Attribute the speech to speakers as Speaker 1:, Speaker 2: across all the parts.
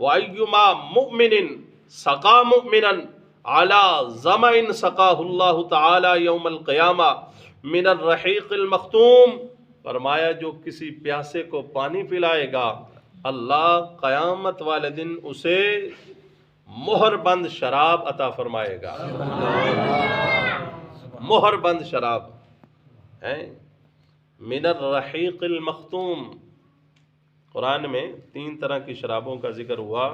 Speaker 1: وَأَيُّمَا مُؤْمِنٍ سَقَى مُؤْمِنًا عَلَى ظَمَإٍ سَقَاهُ اللَّهُ تَعَالَى يَوْمَ الْقِيَامَةِ مِنَ الرَّحِيقِ الْمَخْتُومِ، فرمایا جو کسی پیاسے کو پانی پلائے گا اللہ قیامت والے دن اسے مہر بند شراب عطا فرمائے گا۔ مہر بند شراب ہے من الرحیق المختوم۔ قرآن میں 3 طرح کی شرابوں کا ذکر ہوا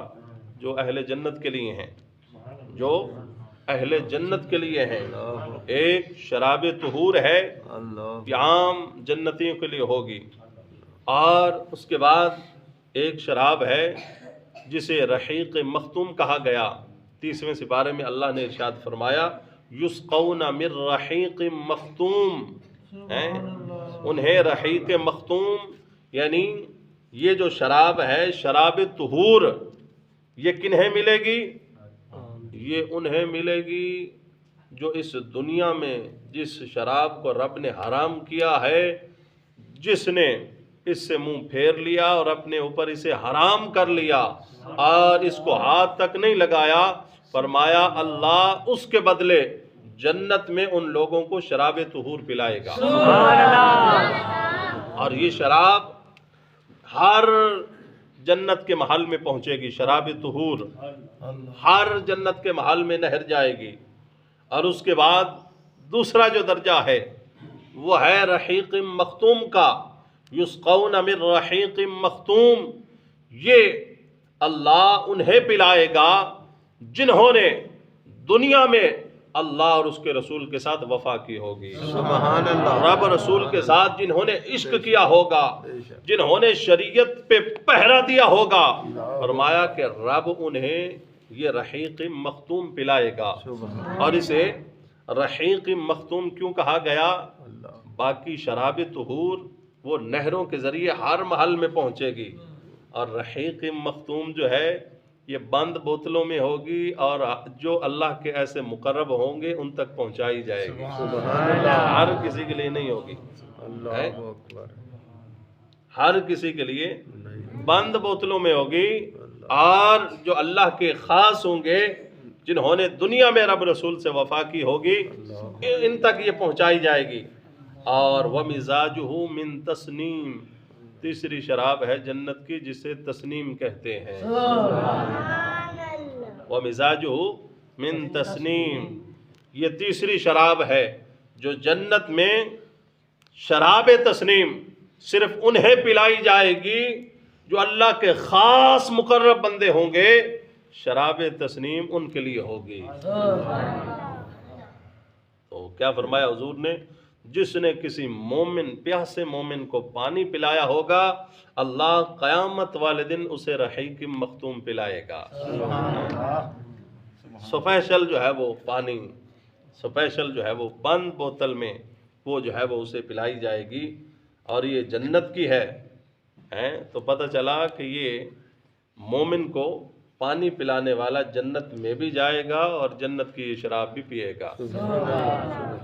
Speaker 1: جو اہل جنت کے لیے ہیں، جو اہل جنت کے لیے ہیں۔ ایک شراب طہور ہے، یہ عام جنتیوں کے لیے ہوگی، اور اس کے بعد ایک شراب ہے جسے رحیق مختوم کہا گیا۔ 30ویں سپارے میں اللہ نے ارشاد فرمایا یسقون من رحیق مختوم، انہیں رحیق مختوم یعنی یہ جو شراب ہے شراب طہور، یہ کنہیں ملے گی؟ یہ انہیں ملے گی جو اس دنیا میں جس شراب کو رب نے حرام کیا ہے، جس نے اس سے منہ پھیر لیا اور اپنے اوپر اسے حرام کر لیا اور اس کو ہاتھ تک نہیں لگایا، فرمایا اللہ اس کے بدلے جنت میں ان لوگوں کو شراب طہور پلائے گا۔ اور یہ شراب ہر جنت کے محل میں پہنچے گی، شراب طہور ہر جنت کے محل میں نہر جائے گی۔ اور اس کے بعد دوسرا جو درجہ ہے وہ ہے رحیق مختوم کا، یسقون من رحیق مختوم، یہ اللہ انہیں پلائے گا جنہوں نے دنیا میں اللہ اور اس کے رسول کے ساتھ وفا کی ہوگی، سبحان اللہ، رب رسول کے ساتھ جنہوں نے عشق کیا ہوگا، جنہوں نے شریعت پہ پہرا دیا ہوگا، فرمایا کہ رب انہیں یہ رحیق مختوم پلائے گا۔ اور اسے رحیق مختوم کیوں کہا گیا؟ باقی شراب طہور وہ نہروں کے ذریعے ہر محل میں پہنچے گی، اور رحیق مختوم جو ہے یہ بند بوتلوں میں ہوگی، اور جو اللہ کے ایسے مقرب ہوں گے ان تک پہنچائی جائے گی، ہر کسی کے لیے نہیں ہوگی، ہر کسی کے لیے بند بوتلوں میں ہوگی، اور جو اللہ کے خاص ہوں گے جنہوں نے دنیا میں رب رسول سے وفا کی ہوگی ان تک یہ پہنچائی جائے گی۔ اور وَمِزَاجُهُ مِن تَسْنِيم، تیسری شراب ہے جنت کی جسے تسنیم کہتے ہیں، وَمِزَاجُهُ مِن تَسْنِيم، یہ تیسری شراب ہے جو جنت میں شراب تسنیم صرف انہیں پلائی جائے گی جو اللہ کے خاص مقرب بندے ہوں گے، شراب تسنیم ان کے لیے ہوگی۔ تو کیا فرمایا حضور نے؟ جس نے کسی مومن پیاسے مومن کو پانی پلایا ہوگا اللہ قیامت والے دن اسے رحیق مختوم پلائے گا۔ سپیشل جو ہے وہ پانی، سپیشل جو ہے وہ بند بوتل میں وہ جو ہے وہ اسے پلائی جائے گی، اور یہ جنت کی ہے۔ تو پتہ چلا کہ یہ مومن کو پانی پلانے والا جنت میں بھی جائے گا اور جنت کی شراب بھی پیے گا۔